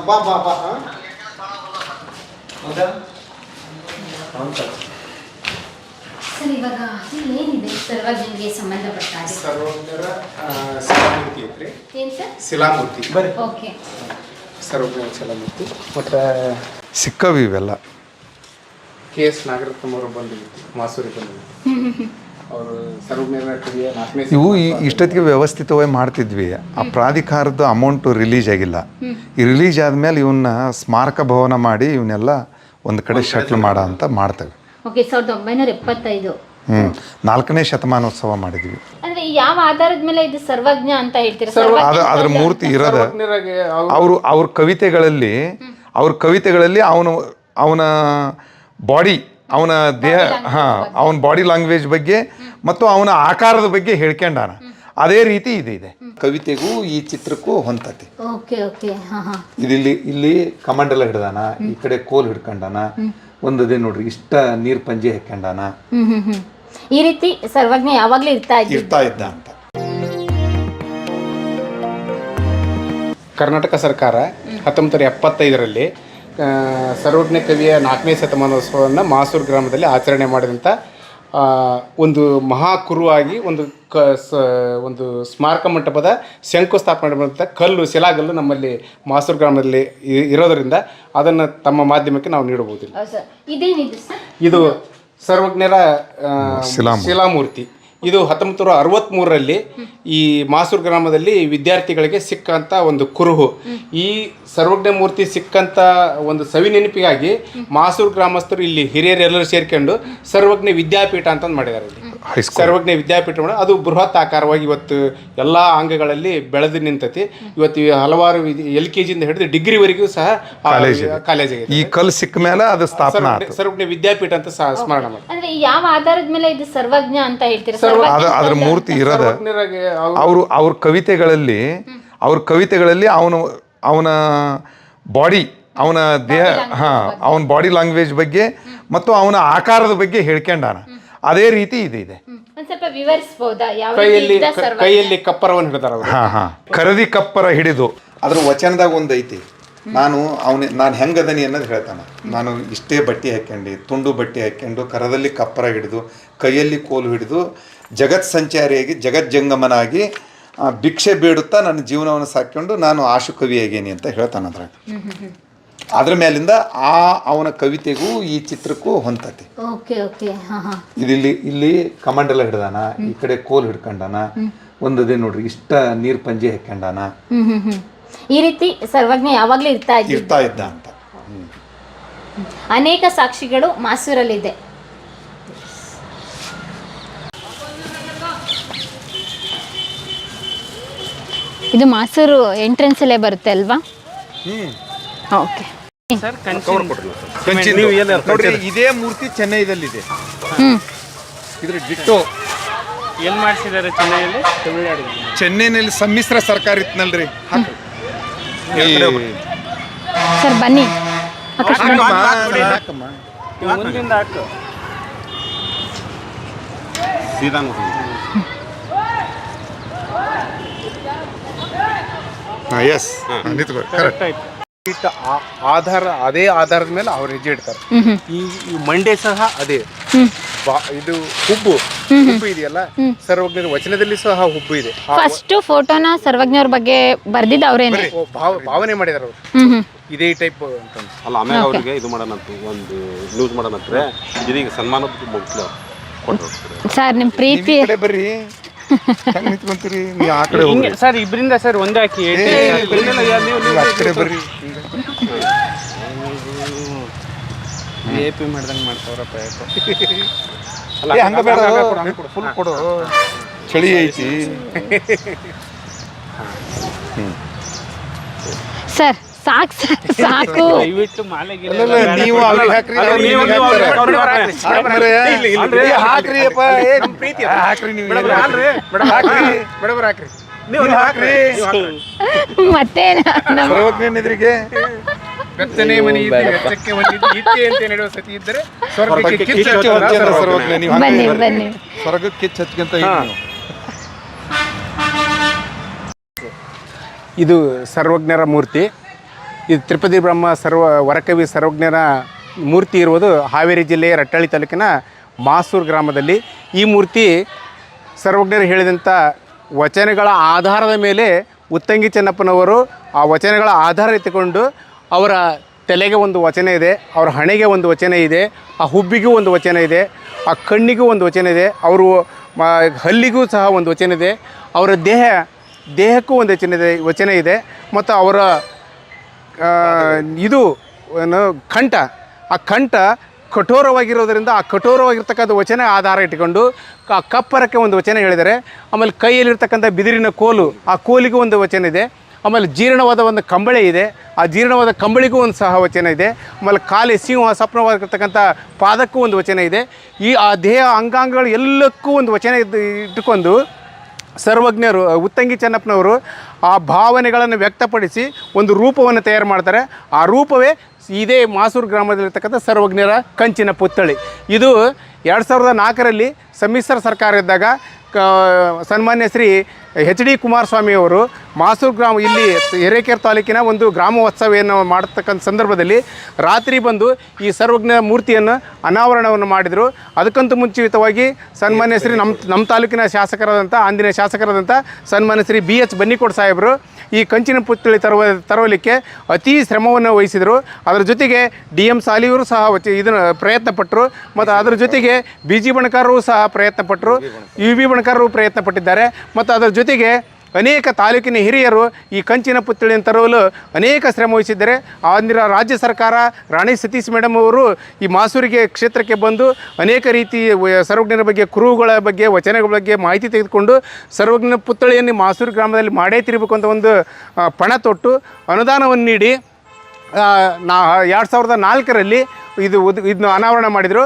ಬಾ ಬಾ ಬಾ ಹೌದಾ ಸರ್ ಇವಾಗ ಏನಿದೆ ಸರ್ವಜ್ಞನಿಗೆ ಸಂಬಂಧಪಟ್ಟ ಹಾಗೆ ಸರ್ವಜ್ಞರ ಶಿಲಾಮೂರ್ತಿ ಐತ್ರಿ. ಏನು ಸರ್? ಶಿಲಾಮೂರ್ತಿ ಬರ್ರಿ. ಓಕೆ. ಸರ್ವಜ್ಞರ ಶಿಲಾಮೂರ್ತಿ ಮತ್ತು ಸಿಕ್ಕವು ಇವೆಲ್ಲ KS ನಾಗರತ್ನವರು ಬಂದಿತ್ತು, ಮಾಸೂರಿ ಬಂದಿತ್ತು. ಅವರು ಸರ್ವಜ್ಞರ ಕವಿಯ 4ನೇ ಇವು ಇಷ್ಟೊತ್ತಿಗೆ ವ್ಯವಸ್ಥಿತವಾಗಿ ಮಾಡ್ತಿದ್ವಿ. ಆ ಪ್ರಾಧಿಕಾರದ ಅಮೌಂಟು ರಿಲೀಸ್ ಆಗಿಲ್ಲ. ಈ ರಿಲೀಸ್ ಆದಮೇಲೆ ಇವನ್ನ ಸ್ಮಾರಕ ಭವನ ಮಾಡಿ ಇವನ್ನೆಲ್ಲ ಒಂದು ಕಡೆ ಶಟ್ಲ್ ಮಾಡೋ ಅಂತ ಮಾಡ್ತೇವೆ. ಓಕೆ. 1975. 4ನೇ ಶತಮಾನೋತ್ಸವ ಮಾಡಿದ್ವಿ. ಅಂದ್ರೆ ಯಾವ ಆಧಾರದ ಮೇಲೆ ಇದು ಸರ್ವಜ್ಞ ಅಂತ ಹೇಳ್ತೀರಾ? ಅದ್ರ ಮೂರ್ತಿ ಇರೋದ ಅವ್ರ ಕವಿತೆಗಳಲ್ಲಿ ಅವನ ಬಾಡಿ, ಅವನ ದೇಹ, ಅವನ ಬಾಡಿ ಲ್ಯಾಂಗ್ವೇಜ್ ಬಗ್ಗೆ ಮತ್ತು ಅವನ ಆಕಾರದ ಬಗ್ಗೆ ಹೇಳ್ಕೊಂಡಾನ. ಅದೇ ರೀತಿ ಇದೆ ಕವಿತೆಗೂ ಈ ಚಿತ್ರಕ್ಕೂ ಹೊಂತತಿ. ಇಲ್ಲಿ ಕಮಂಡಲ ಹಿಡ್ದಾನ, ಈ ಕಡೆ ಕೋಲ್ ಹಿಡ್ಕೊಂಡಾನ, ಒಂದದೇ ನೋಡ್ರಿ ಇಷ್ಟ ನೀರ್ ಪಂಜೆ ಹಾಕೊಂಡಾನ. ಈ ರೀತಿ ಸರ್ವಜ್ಞ ಯಾವಾಗ್ಲೂ ಇರ್ತಾ ಇದ್ದ ಅಂತ. ಕರ್ನಾಟಕ ಸರ್ಕಾರ 1975ರಲ್ಲಿ ಸರ್ವಜ್ಞ ಕವಿಯ 4ನೇ ಶತಮಾನೋತ್ಸವವನ್ನು ಮಾಸೂರು ಗ್ರಾಮದಲ್ಲಿ ಆಚರಣೆ ಮಾಡಿದಂಥ ಒಂದು ಮಹಾಕುರುವಾಗಿ ಒಂದು ಸ್ಮಾರಕ ಮಂಟಪದ ಶಂಕುಸ್ಥಾಪನೆ ಮಾಡಿದಂಥ ಶಿಲಾಗಲ್ಲು ನಮ್ಮಲ್ಲಿ ಮಾಸೂರು ಗ್ರಾಮದಲ್ಲಿ ಇರೋದರಿಂದ ಅದನ್ನು ತಮ್ಮ ಮಾಧ್ಯಮಕ್ಕೆ ನಾವು ನೀಡಬಹುದು. ಇದು ಸರ್ವಜ್ಞರ ಶಿಲಾಮೂರ್ತಿ. ಇದು 1963ರಲ್ಲಿ ಈ ಮಾಸೂರು ಗ್ರಾಮದಲ್ಲಿ ವಿದ್ಯಾರ್ಥಿಗಳಿಗೆ ಸಿಕ್ಕಂಥ ಒಂದು ಕುರುಹು. ಈ ಸರ್ವಜ್ಞ ಮೂರ್ತಿ ಸಿಕ್ಕಂಥ ಒಂದು ಸವಿ ನೆನಪಿಗಾಗಿ ಮಾಸೂರು ಗ್ರಾಮಸ್ಥರು ಇಲ್ಲಿ ಹಿರಿಯರೆಲ್ಲರೂ ಸೇರ್ಕೊಂಡು ಸರ್ವಜ್ಞ ವಿದ್ಯಾಪೀಠ ಅಂತ ಮಾಡಿದ್ದಾರೆ. ಇಲ್ಲಿ ಸರ್ವಜ್ಞ ವಿದ್ಯಾಪೀಠ ಮಾಡಿ ಅದು ಬೃಹತ್ ಆಕಾರವಾಗಿ ಇವತ್ತು ಎಲ್ಲ ಅಂಗಗಳಲ್ಲಿ ಬೆಳೆದು ನಿಂತತಿ. ಇವತ್ತು ಹಲವಾರು LKG ಇಂದ ಹಿಡಿದು ಡಿಗ್ರಿವರೆಗೂ ಸಹ ಕಾಲೇಜ್ ಆಗಿದೆ. ಈ ಕಲ್ ಸಿಕ್ಕ ಮೇಲೆ ಅದು ಸ್ಥಾಪನೆ ಸರ್ವಜ್ಞ ವಿದ್ಯಾಪೀಠ ಅಂತ ಸ್ಮರಣ ಮಾಡಿ. ಅಂದ್ರೆ ಯಾವ ಆಧಾರದ ಮೇಲೆ ಇದು ಸರ್ವಜ್ಞ ಅಂತ ಹೇಳ್ತೀರಾ? ಅದ್ರ ಮೂರ್ತಿ ಇರೋದ ಅವ್ರ ಕವಿತೆಗಳಲ್ಲಿ ಅವನ ಬಾಡಿ, ಅವನ ದೇಹ, ಅವನ ಬಾಡಿ ಲ್ಯಾಂಗ್ವೇಜ್ ಬಗ್ಗೆ ಮತ್ತು ಅವನ ಆಕಾರದ ಬಗ್ಗೆ ಹೇಳ್ಕೊಂಡಾನ. ಅದೇ ರೀತಿ ಇದೆ. ಕೈಯಲ್ಲಿ ಕಪ್ಪರವನ್ನು ಹಿಡಿದಾರ. ಕರದಿ ಕಪ್ಪರ ಹಿಡಿದು ಅದ್ರ ವಚನದಾಗ ಒಂದು ಐತಿ. ನಾನು ಹೆಂಗದನಿ ಅನ್ನೋದು ಹೇಳ್ತಾನೆ. ನಾನು ಇಷ್ಟೇ ಬಟ್ಟೆ ಹಾಕ್ಯಂಡು, ತುಂಡು ಬಟ್ಟೆ ಹಾಕ್ಯಂಡು, ಕರದಲ್ಲಿ ಕಪ್ಪರ ಹಿಡಿದು, ಕೈಯಲ್ಲಿ ಕೋಲು ಹಿಡಿದು, ಜಗತ್ ಸಂಚಾರಿಯಾಗಿ ಜಗಜ್ಜಂಗಮನಾಗಿ ಭಿಕ್ಷೆ ಬೇಡುತ್ತಾ ನನ್ನ ಜೀವನವನ್ನು ಸಾಕೊಂಡು ನಾನು ಆಶು ಕವಿಯಾಗೇನಿ ಅಂತ ಹೇಳ್ತಾನೆ. ಅದ್ರ ಮೇಲಿಂದ ಅವನ ಕವಿತೆಗೂ ಈ ಚಿತ್ರಕ್ಕೂ ಹೊಂತತಿ. ಇಲ್ಲಿ ಕಮಂಡಲ ಹಿಡ್ದಾನ, ಈ ಕಡೆ ಕೋಲ್ ಹಿಡ್ಕೊಂಡಾನ, ಒಂದದೇ ನೋಡ್ರಿ ಇಷ್ಟ ನೀರ್ ಪಂಜೆ ಹಾಕೊಂಡಾನ. ಈ ರೀತಿ ಸರ್ವಜ್ಞ ಯಾವಾಗ್ಲೂ ಇರ್ತಾ ಇದ್ದ ಅಂತ. ಅನೇಕ ಸಾಕ್ಷಿಗಳು ಮಾಸೂರಲ್ಲಿದೆ. ಇದು ಮಾಸೂರು ಎಂಟ್ರೆನ್ಸ್ ಅಲ್ಲೇ ಬರುತ್ತೆ ಅಲ್ವಾ? ಓಕೆ. ಇದೇ ಮೂರ್ತಿ ಚೆನ್ನೈದಲ್ಲಿದೆ. ಇದ್ರ ಡಿಟ್ಟೋ ಎಲ್ಲಿ ಮಾಡಿಸಿದ್ದಾರೆ? ಚೆನ್ನೈಯಲ್ಲಿ, ಚೆನ್ನೈನಲ್ಲಿ ಸಮ್ಮಿಶ್ರ ಸರ್ಕಾರ ಇತ್ತನಲ್ರಿ. ಸರ್ ಬನ್ನಿ. ಮುಂದಿಂದ ಹಾಕು. ಸೀದಾ ಅದೇ ಆಧಾರದ ಮೇಲೆ ಅವ್ರು ಹೆಜ್ಜೆ ಇಡ್ತಾರೆ. ಈ ಮಂಡೆ ಸಹ ಅದೇ. ಇದು ಹುಬ್ಬು ಇದೆಯಲ್ಲ, ಸರ್ವಜ್ಞರ ವಚನದಲ್ಲಿ ಸಹ ಹುಬ್ಬು ಇದೆ. ಫಸ್ಟ್ ಫೋಟೋನ ಸರ್ವಜ್ಞರ ಬಗ್ಗೆ ಬರ್ದಿದ್ದು ಅವರೇನೆ ಭಾವನೆ ಮಾಡಿದಾರೆ ಅವರು. ಇದೇ ಟೈಪ್ ಅಂತ ಅಲ್ಲ. ಆಮೇಲೆ ಅವರಿಗೆ ಇದು ಮಾಡೋಣಂತ, ಒಂದು ನ್ಯೂಸ್ ಮಾಡೋಣಂದ್ರೆ ಇದೀಗ ಸನ್ಮಾನದ ಮುಗಿಸ್ಲಿ ಕೊಟ್ಟರು. ಸರ್ ನಿಮ್ಮ ಪ್ರೀತಿ ಬರ್ರಿ ನಿಂತ್ಕೊಂತೀರಿ ಸರ್. ಇಬ್ಬರಿಂದ ಸರ್ ಒಂದೇ ಹಾಕಿ ಬರ್ರಿ. AP ಮಾಡ್ದಂಗೆ ಮಾಡ್ತಾವ್ರಪ್ಪ. ಹಂಗ ಬೇಡ, ಫುಲ್ ಕೊಡು, ಚಳಿ ಐತಿ. ಸರ್ ಸಾಕು. ದಯವಿಟ್ಟು ಮಾಲೆಗೆ ನೀವು ಹಾಕ್ರಿ, ಮತ್ತೆ ಸರ್ವಜ್ಞನಿದ್ರಿಗೆ ಬೆತ್ತನೆ ಮನೆ ವೆಚ್ಚಕ್ಕೆ ಒಂದು ಇತ್ತೆ ಅಂತ ಹೇಳುವ ಸತಿ ಇದ್ದರೆ ಸ್ವರ್ಗಕ್ಕೆ ಕಿಚ್ಚು ಬನ್ನಿ. ಸ್ವರ್ಗಕ್ಕೆ ಕಿಚ್ಚು ಹಚ್ಕೊಂತ. ಇದು ಸರ್ವಜ್ಞರ ಮೂರ್ತಿ. ಇದು ತಿರುಪತಿ ಬ್ರಹ್ಮ ವರಕವಿ ಸರ್ವಜ್ಞರ ಮೂರ್ತಿ ಇರುವುದು ಹಾವೇರಿ ಜಿಲ್ಲೆಯ ರಟ್ಟಳ್ಳಿ ತಾಲೂಕಿನ ಮಾಸೂರು ಗ್ರಾಮದಲ್ಲಿ. ಈ ಮೂರ್ತಿ ಸರ್ವಜ್ಞರು ಹೇಳಿದಂಥ ವಚನಗಳ ಆಧಾರದ ಮೇಲೆ ಉತ್ತಂಗಿ ಚೆನ್ನಪ್ಪನವರು ಆ ವಚನಗಳ ಆಧಾರ ಎತ್ತಿಕೊಂಡು ಅವರ ತಲೆಗೆ ಒಂದು ವಚನ ಇದೆ, ಅವರ ಹಣೆಗೆ ಒಂದು ವಚನ ಇದೆ, ಆ ಹುಬ್ಬಿಗೂ ಒಂದು ವಚನ ಇದೆ, ಆ ಕಣ್ಣಿಗೂ ಒಂದು ವಚನ ಇದೆ, ಅವರು ಹಲ್ಲಿಗೂ ಸಹ ಒಂದು ವಚನ ಇದೆ, ಅವರ ದೇಹಕ್ಕೂ ಒಂದು ವಚನ ಇದೆ ಮತ್ತು ಅವರ ಇದು ಏನು ಕಂಠ, ಆ ಕಂಠ ಕಠೋರವಾಗಿರೋದರಿಂದ ಆ ಕಠೋರವಾಗಿರ್ತಕ್ಕಂಥ ವಚನ ಆಧಾರ ಇಟ್ಕೊಂಡು ಆ ಕಪ್ಪರಕ್ಕೆ ಒಂದು ವಚನ ಹೇಳಿದ್ದಾರೆ. ಆಮೇಲೆ ಕೈಯಲ್ಲಿರ್ತಕ್ಕಂಥ ಬಿದಿರಿನ ಕೋಲು, ಆ ಕೋಲಿಗೂ ಒಂದು ವಚನ ಇದೆ. ಆಮೇಲೆ ಜೀರ್ಣವಾದ ಒಂದು ಕಂಬಳಿ ಇದೆ, ಆ ಜೀರ್ಣವಾದ ಕಂಬಳಿಗೂ ಒಂದು ಸಹ ವಚನ ಇದೆ. ಆಮೇಲೆ ಕಾಲಿ ಸಿಂಹ ಸಪ್ನವಾಗಿರ್ತಕ್ಕಂಥ ಪಾದಕ್ಕೂ ಒಂದು ವಚನ ಇದೆ. ಆ ದೇಹ ಅಂಗಾಂಗಗಳು ಎಲ್ಲಕ್ಕೂ ಒಂದು ವಚನ ಇಟ್ಟುಕೊಂಡು ಸರ್ವಜ್ಞರು ಉತ್ತಂಗಿ ಚೆನ್ನಪ್ಪನವರು ಆ ಭಾವನೆಗಳನ್ನು ವ್ಯಕ್ತಪಡಿಸಿ ಒಂದು ರೂಪವನ್ನು ತಯಾರು ಮಾಡ್ತಾರೆ. ಆ ರೂಪವೇ ಇದೇ ಮಾಸೂರು ಗ್ರಾಮದಲ್ಲಿರ್ತಕ್ಕಂಥ ಸರ್ವಜ್ಞರ ಕಂಚಿನ ಪುತ್ಥಳಿ. ಇದು 2004ರಲ್ಲಿ ಸಮ್ಮಿಶ್ರ ಸರ್ಕಾರ ಇದ್ದಾಗ ಸನ್ಮಾನ್ಯ ಶ್ರೀ HD ಕುಮಾರಸ್ವಾಮಿಯವರು ಮಾಸೂರು ಗ್ರಾಮ ಇಲ್ಲಿ ಹಿರೇಕೆರೆ ತಾಲೂಕಿನ ಒಂದು ಗ್ರಾಮೋತ್ಸವವನ್ನು ಮಾಡತಕ್ಕಂಥ ಸಂದರ್ಭದಲ್ಲಿ ರಾತ್ರಿ ಬಂದು ಈ ಸರ್ವಜ್ಞ ಮೂರ್ತಿಯನ್ನು ಅನಾವರಣವನ್ನು ಮಾಡಿದರು. ಅದಕ್ಕಂತೂ ಮುಂಚಿತವಾಗಿ ಸನ್ಮಾನ್ಯ ಶ್ರೀ ನಮ್ಮ ತಾಲೂಕಿನ ಶಾಸಕರಾದಂಥ ಅಂದಿನ ಶಾಸಕರಾದಂಥ ಸನ್ಮಾನ್ಯ ಶ್ರೀ BH ಬನ್ನಿಕೋಡ್ ಸಾಹೇಬರು ಈ ಕಂಚಿನ ಪುತ್ಥಳಿ ತರಲಿಕ್ಕೆ ಅತೀ ಶ್ರಮವನ್ನು ವಹಿಸಿದರು. ಅದರ ಜೊತೆಗೆ DM ಸಾಲಿಯವರು ಸಹ ಇದನ್ನು ಪ್ರಯತ್ನಪಟ್ಟರು ಮತ್ತು ಅದರ ಜೊತೆಗೆ BG ಬಣಕಾರರು ಸಹ ಪ್ರಯತ್ನಪಟ್ಟರು, UB ಬಣಕಾರರು ಪ್ರಯತ್ನಪಟ್ಟಿದ್ದಾರೆ. ಮತ್ತು ಅದರ ಜೊತೆಗೆ ಅನೇಕ ತಾಲೂಕಿನ ಹಿರಿಯರು ಈ ಕಂಚಿನ ಪುತ್ಥಳಿಯನ್ನು ತರಲು ಅನೇಕ ಶ್ರಮ ವಹಿಸಿದ್ದಾರೆ. ಅಂದಿನ ರಾಜ್ಯ ಸರ್ಕಾರ ರಾಣಿ ಸತೀಶ್ ಮೇಡಮ್ ಅವರು ಈ ಮಾಸೂರಿಗೆ ಕ್ಷೇತ್ರಕ್ಕೆ ಬಂದು ಅನೇಕ ರೀತಿ ಸರ್ವಜ್ಞರ ಬಗ್ಗೆ, ಕುರುಹುಗಳ ಬಗ್ಗೆ, ವಚನಗಳ ಬಗ್ಗೆ ಮಾಹಿತಿ ತೆಗೆದುಕೊಂಡು ಸರ್ವಜ್ಞ ಪುತ್ಥಳಿಯನ್ನು ಮಾಸೂರು ಗ್ರಾಮದಲ್ಲಿ ಮಾಡೇ ತಿರಬೇಕು ಅಂತ ಒಂದು ಪಣ ತೊಟ್ಟು ಅನುದಾನವನ್ನು ನೀಡಿ 2004ರಲ್ಲಿ ಇದನ್ನು ಅನಾವರಣ ಮಾಡಿದರು.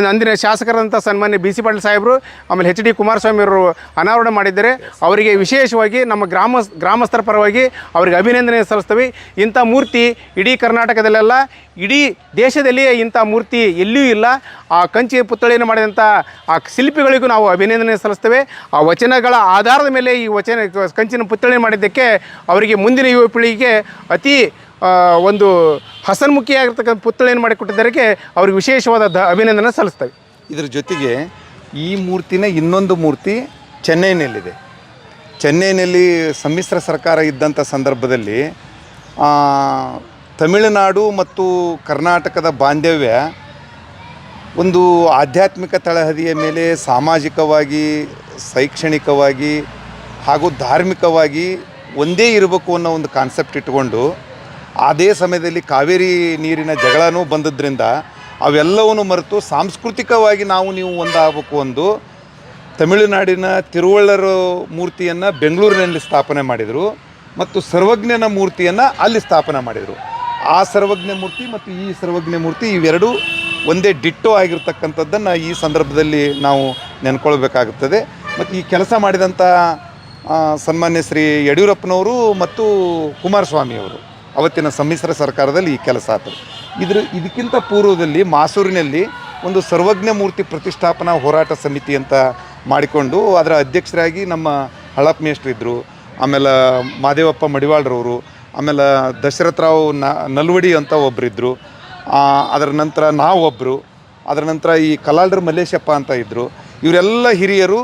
ಅಂದಿನ ಶಾಸಕರಾದಂಥ ಸನ್ಮಾನ್ಯ BC ಪಾಟೀಲ್ ಸಾಹೇಬರು ಆಮೇಲೆ HD ಕುಮಾರಸ್ವಾಮಿ ಅವರು ಅನಾವರಣ ಮಾಡಿದ್ದಾರೆ. ಅವರಿಗೆ ವಿಶೇಷವಾಗಿ ನಮ್ಮ ಗ್ರಾಮಸ್ಥರ ಪರವಾಗಿ ಅವರಿಗೆ ಅಭಿನಂದನೆ ಸಲ್ಲಿಸ್ತೇವೆ. ಇಂಥ ಮೂರ್ತಿ ಇಡೀ ಕರ್ನಾಟಕದಲ್ಲೆಲ್ಲ, ಇಡೀ ದೇಶದಲ್ಲಿಯೇ ಇಂಥ ಮೂರ್ತಿ ಎಲ್ಲಿಯೂ ಇಲ್ಲ. ಆ ಕಂಚಿ ಪುತ್ಥಳಿಯನ್ನು ಮಾಡಿದಂಥ ಆ ಶಿಲ್ಪಿಗಳಿಗೂ ನಾವು ಅಭಿನಂದನೆ ಸಲ್ಲಿಸ್ತೇವೆ. ಆ ವಚನಗಳ ಆಧಾರದ ಮೇಲೆ ಈ ಕಂಚಿನ ಪುತ್ಥಳಿ ಮಾಡಿದ್ದಕ್ಕೆ ಅವರಿಗೆ ಮುಂದಿನ ಯುವ ಪೀಳಿಗೆಗೆ ಅತಿ ಒಂದು ಹಸನ್ಮುಖಿಯಾಗಿರ್ತಕ್ಕಂಥ ಪುತ್ಥಳಿಯನ್ನು ಮಾಡಿಕೊಟ್ಟಿದ್ದಕ್ಕೆ ಅವ್ರಿಗೆ ವಿಶೇಷವಾದ ಅಭಿನಂದನೆ ಸಲ್ಲಿಸ್ತೇವೆ. ಇದ್ರ ಜೊತೆಗೆ ಈ ಮೂರ್ತಿನ ಇನ್ನೊಂದು ಮೂರ್ತಿ ಚೆನ್ನೈನಲ್ಲಿದೆ. ಚೆನ್ನೈನಲ್ಲಿ ಸಮ್ಮಿಶ್ರ ಸರ್ಕಾರ ಇದ್ದಂಥ ಸಂದರ್ಭದಲ್ಲಿ ತಮಿಳುನಾಡು ಮತ್ತು ಕರ್ನಾಟಕದ ಬಾಂಧವ್ಯ ಒಂದು ಆಧ್ಯಾತ್ಮಿಕ ತಳಹದಿಯ ಮೇಲೆ ಸಾಮಾಜಿಕವಾಗಿ, ಶೈಕ್ಷಣಿಕವಾಗಿ ಹಾಗೂ ಧಾರ್ಮಿಕವಾಗಿ ಒಂದೇ ಇರಬೇಕು ಅನ್ನೋ ಒಂದು ಕಾನ್ಸೆಪ್ಟ್ ಇಟ್ಕೊಂಡು ಅದೇ ಸಮಯದಲ್ಲಿ ಕಾವೇರಿ ನೀರಿನ ಜಗಳನೂ ಬಂದದ್ರಿಂದ ಅವೆಲ್ಲವನ್ನು ಮರೆತು ಸಾಂಸ್ಕೃತಿಕವಾಗಿ ನೀವು ಒಂದಾಗಬೇಕು ಒಂದು ತಮಿಳುನಾಡಿನ ತಿರುವಳ್ಳರ ಮೂರ್ತಿಯನ್ನು ಬೆಂಗಳೂರಿನಲ್ಲಿ ಸ್ಥಾಪನೆ ಮಾಡಿದರು ಮತ್ತು ಸರ್ವಜ್ಞನ ಮೂರ್ತಿಯನ್ನು ಅಲ್ಲಿ ಸ್ಥಾಪನೆ ಮಾಡಿದರು. ಆ ಸರ್ವಜ್ಞ ಮೂರ್ತಿ ಮತ್ತು ಈ ಸರ್ವಜ್ಞ ಮೂರ್ತಿ ಇವೆರಡೂ ಒಂದೇ ಡಿಟ್ಟೋ ಆಗಿರ್ತಕ್ಕಂಥದ್ದನ್ನು ಈ ಸಂದರ್ಭದಲ್ಲಿ ನಾವು ನೆನ್ಕೊಳ್ಬೇಕಾಗುತ್ತದೆ. ಮತ್ತು ಈ ಕೆಲಸ ಮಾಡಿದಂಥ ಸನ್ಮಾನ್ಯ ಶ್ರೀ ಯಡಿಯೂರಪ್ಪನವರು ಮತ್ತು ಕುಮಾರಸ್ವಾಮಿಯವರು ಅವತ್ತಿನ ಸಮ್ಮಿಶ್ರ ಸರ್ಕಾರದಲ್ಲಿ ಈ ಕೆಲಸ ಆಯಿತು. ಇದಕ್ಕಿಂತ ಪೂರ್ವದಲ್ಲಿ ಮಾಸೂರಿನಲ್ಲಿ ಒಂದು ಸರ್ವಜ್ಞ ಮೂರ್ತಿ ಪ್ರತಿಷ್ಠಾಪನಾ ಹೋರಾಟ ಸಮಿತಿ ಅಂತ ಮಾಡಿಕೊಂಡು ಅದರ ಅಧ್ಯಕ್ಷರಾಗಿ ನಮ್ಮ ಹಳಪ್ ಮೇಷ್ಟ್ರು ಇದ್ದರು, ಆಮೇಲೆ ಮಾದೇವಪ್ಪ ಮಡಿವಾಳ್ರವರು, ಆಮೇಲೆ ದಶರಥರಾವ್ ನಲ್ವಡಿ ಅಂತ ಒಬ್ಬರಿದ್ದರು, ಅದರ ನಂತರ ನಾವೊಬ್ಬರು, ಅದರ ನಂತರ ಈ ಕಲಾಲ್ಡ್ರ ಮಲ್ಲೇಶಪ್ಪ ಅಂತ ಇದ್ದರು. ಇವರೆಲ್ಲ ಹಿರಿಯರು,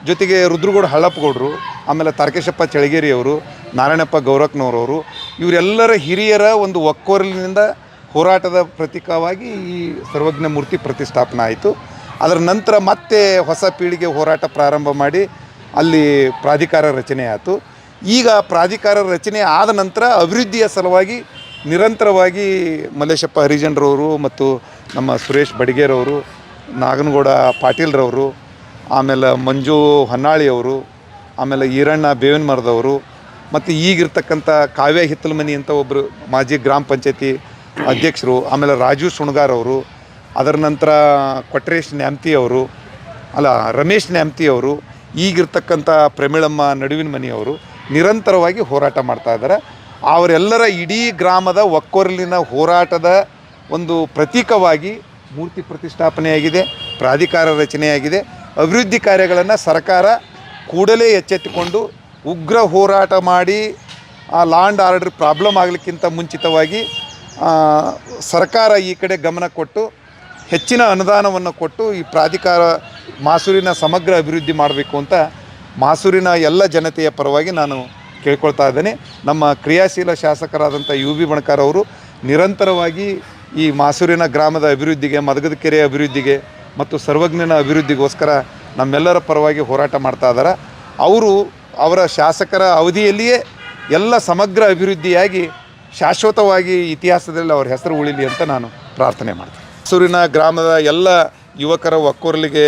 ಜೊತೆಗೆ ರುದ್ರಗೌಡ ಹಳ್ಳಪ್ಪಗೌಡರು, ಆಮೇಲೆ ತಾರಕೇಶಪ್ಪ ಚಳಗೇರಿಯವರು, ನಾರಾಯಣಪ್ಪ ಗೌರಕ್ನವರವರು, ಇವರೆಲ್ಲರ ಹಿರಿಯರ ಒಂದು ಒಕ್ಕೊರಲಿನಿಂದ ಹೋರಾಟದ ಪ್ರತೀಕವಾಗಿ ಈ ಸರ್ವಜ್ಞ ಮೂರ್ತಿ ಪ್ರತಿಷ್ಠಾಪನೆ ಆಯಿತು. ಅದರ ನಂತರ ಮತ್ತೆ ಹೊಸ ಪೀಳಿಗೆ ಹೋರಾಟ ಪ್ರಾರಂಭ ಮಾಡಿ ಅಲ್ಲಿ ಪ್ರಾಧಿಕಾರ ರಚನೆ ಆಯಿತು. ಈಗ ಪ್ರಾಧಿಕಾರ ರಚನೆ ಆದ ನಂತರ ಅಭಿವೃದ್ಧಿಯ ಸಲುವಾಗಿ ನಿರಂತರವಾಗಿ ಮಲ್ಲೇಶಪ್ಪ ಹರಿಜನರವರು ಮತ್ತು ನಮ್ಮ ಸುರೇಶ್ ಬಡಿಗೇರವರು, ನಾಗನಗೌಡ ಪಾಟೀಲ್ರವರು, ಆಮೇಲೆ ಮಂಜು ಹೊನ್ನಾಳಿಯವರು, ಆಮೇಲೆ ಈರಣ್ಣ ಬೇವಿನ ಮರದವರು, ಮತ್ತು ಈಗಿರ್ತಕ್ಕಂಥ ಕಾವ್ಯ ಹಿತ್ತಲಮನಿ ಅಂತ ಒಬ್ಬರು ಮಾಜಿ ಗ್ರಾಮ ಪಂಚಾಯತಿ ಅಧ್ಯಕ್ಷರು, ಆಮೇಲೆ ರಾಜು ಸುಣಗಾರ್ ಅವರು, ಅದರ ನಂತರ ಕೊಟ್ರೇಶ್ ನ್ಯಾಮ್ತಿ ಅವರು, ರಮೇಶ್ ನ್ಯಾಮ್ತಿ ಅವರು, ಈಗಿರ್ತಕ್ಕಂಥ ಪ್ರಮೀಳಮ್ಮ ನಡುವಿನ ಮನೆಯವರು ನಿರಂತರವಾಗಿ ಹೋರಾಟ ಮಾಡ್ತಾ ಇದ್ದಾರೆ. ಅವರೆಲ್ಲರ ಇಡೀ ಗ್ರಾಮದ ಒಕ್ಕೊರಲಿನ ಹೋರಾಟದ ಒಂದು ಪ್ರತೀಕವಾಗಿ ಮೂರ್ತಿ ಪ್ರತಿಷ್ಠಾಪನೆಯಾಗಿದೆ, ಪ್ರಾಧಿಕಾರ ರಚನೆಯಾಗಿದೆ. ಅಭಿವೃದ್ಧಿ ಕಾರ್ಯಗಳನ್ನು ಸರ್ಕಾರ ಕೂಡಲೇ ಎಚ್ಚೆತ್ತುಕೊಂಡು ಉಗ್ರ ಹೋರಾಟ ಮಾಡಿ ಲಾ ಆ್ಯಂಡ್ ಆರ್ಡರ್ ಪ್ರಾಬ್ಲಮ್ ಆಗಲಿಕ್ಕಿಂತ ಮುಂಚಿತವಾಗಿ ಸರ್ಕಾರ ಈ ಕಡೆ ಗಮನ ಕೊಟ್ಟು ಹೆಚ್ಚಿನ ಅನುದಾನವನ್ನು ಕೊಟ್ಟು ಈ ಪ್ರಾಧಿಕಾರ ಮಾಸೂರಿನ ಸಮಗ್ರ ಅಭಿವೃದ್ಧಿ ಮಾಡಬೇಕು ಅಂತ ಮಾಸೂರಿನ ಎಲ್ಲ ಜನತೆಯ ಪರವಾಗಿ ನಾನು ಕೇಳ್ಕೊಳ್ತಾ ಇದ್ದೇನೆ. ನಮ್ಮ ಕ್ರಿಯಾಶೀಲ ಶಾಸಕರಾದಂಥ UB ಬಣಕಾರ್ ಅವರು ನಿರಂತರವಾಗಿ ಈ ಮಾಸೂರಿನ ಗ್ರಾಮದ ಅಭಿವೃದ್ಧಿಗೆ, ಮದಗದ ಕೆರೆ ಅಭಿವೃದ್ಧಿಗೆ ಮತ್ತು ಸರ್ವಜ್ಞನ ಅಭಿವೃದ್ಧಿಗೋಸ್ಕರ ನಮ್ಮೆಲ್ಲರ ಪರವಾಗಿ ಹೋರಾಟ ಮಾಡ್ತಾ ಇದ್ದಾರೆ. ಅವರ ಶಾಸಕರ ಅವಧಿಯಲ್ಲಿಯೇ ಎಲ್ಲ ಸಮಗ್ರ ಅಭಿವೃದ್ಧಿಯಾಗಿ ಶಾಶ್ವತವಾಗಿ ಇತಿಹಾಸದಲ್ಲಿ ಅವ್ರ ಹೆಸರು ಉಳಿಲಿ ಅಂತ ನಾನು ಪ್ರಾರ್ಥನೆ ಮಾಡ್ತೀನಿ. ಮಾಸೂರಿನ ಗ್ರಾಮದ ಎಲ್ಲ ಯುವಕರ ಒಕ್ಕೊರಲಿಗೆ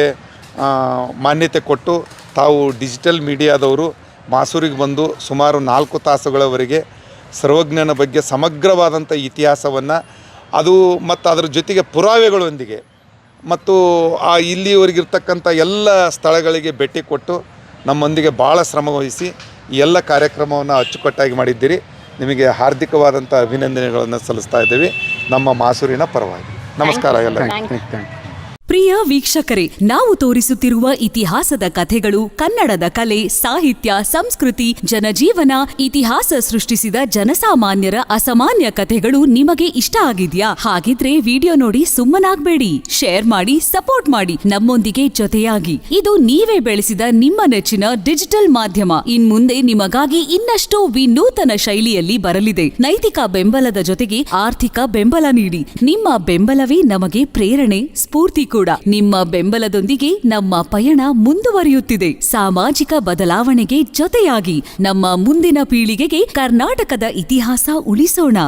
ಮಾನ್ಯತೆ ಕೊಟ್ಟು ತಾವು ಡಿಜಿಟಲ್ ಮೀಡಿಯಾದವರು ಮಾಸೂರಿಗೆ ಬಂದು ಸುಮಾರು 4 ತಾಸುಗಳವರೆಗೆ ಸರ್ವಜ್ಞನ ಬಗ್ಗೆ ಸಮಗ್ರವಾದಂಥ ಇತಿಹಾಸವನ್ನು ಮತ್ತು ಅದರ ಜೊತೆಗೆ ಪುರಾವೆಗಳೊಂದಿಗೆ ಮತ್ತು ಇಲ್ಲಿವರೆಗಿರ್ತಕ್ಕಂಥ ಎಲ್ಲ ಸ್ಥಳಗಳಿಗೆ ಭೇಟಿ ಕೊಟ್ಟು ನಮ್ಮೊಂದಿಗೆ ಭಾಳ ಶ್ರಮವಹಿಸಿ ಈ ಎಲ್ಲ ಕಾರ್ಯಕ್ರಮವನ್ನು ಅಚ್ಚುಕಟ್ಟಾಗಿ ಮಾಡಿದ್ದೀರಿ. ನಿಮಗೆ ಹಾರ್ದಿಕವಾದಂಥ ಅಭಿನಂದನೆಗಳನ್ನು ಸಲ್ಲಿಸ್ತಾ ಇದ್ದೇವೆ ನಮ್ಮ ಮಾಸೂರಿನ ಪರವಾಗಿ. ನಮಸ್ಕಾರ ಎಲ್ಲರಿಗೂ. ಪ್ರಿಯ ವೀಕ್ಷಕರೇ, ನಾವು ತೋರಿಸುತ್ತಿರುವ ಇತಿಹಾಸದ ಕಥೆಗಳು ಕನ್ನಡದ ಕಲೆ, ಸಾಹಿತ್ಯ, ಸಂಸ್ಕೃತಿ, ಜನಜೀವನ, ಇತಿಹಾಸ ಸೃಷ್ಟಿಸಿದ ಜನಸಾಮಾನ್ಯರ ಅಸಾಮಾನ್ಯ ಕಥೆಗಳು ನಿಮಗೆ ಇಷ್ಟ ಆಗಿದ್ಯಾ? ಹಾಗಿದ್ರೆ ವಿಡಿಯೋ ನೋಡಿ ಸುಮ್ಮನಾಗ್ಬೇಡಿ, ಶೇರ್ ಮಾಡಿ, ಸಪೋರ್ಟ್ ಮಾಡಿ, ನಮ್ಮೊಂದಿಗೆ ಜೊತೆಯಾಗಿ. ಇದು ನೀವೇ ಬೆಳೆಸಿದ ನಿಮ್ಮ ನೆಚ್ಚಿನ ಡಿಜಿಟಲ್ ಮಾಧ್ಯಮ. ಇನ್ಮುಂದೆ ನಿಮಗಾಗಿ ಇನ್ನಷ್ಟು ವಿನೂತನ ಶೈಲಿಯಲ್ಲಿ ಬರಲಿದೆ. ನೈತಿಕ ಬೆಂಬಲದ ಜೊತೆಗೆ ಆರ್ಥಿಕ ಬೆಂಬಲ ನೀಡಿ. ನಿಮ್ಮ ಬೆಂಬಲವೇ ನಮಗೆ ಪ್ರೇರಣೆ, ಸ್ಫೂರ್ತಿ ಕೂಡ. ನಿಮ್ಮ ಬೆಂಬಲದೊಂದಿಗೆ ನಮ್ಮ ಪಯಣ ಮುಂದುವರಿಯುತ್ತಿದೆ. ಸಾಮಾಜಿಕ ಬದಲಾವಣೆಗೆ ಜೊತೆಯಾಗಿ ನಮ್ಮ ಮುಂದಿನ ಪೀಳಿಗೆಗೆ ಕರ್ನಾಟಕದ ಇತಿಹಾಸ ಉಳಿಸೋಣ.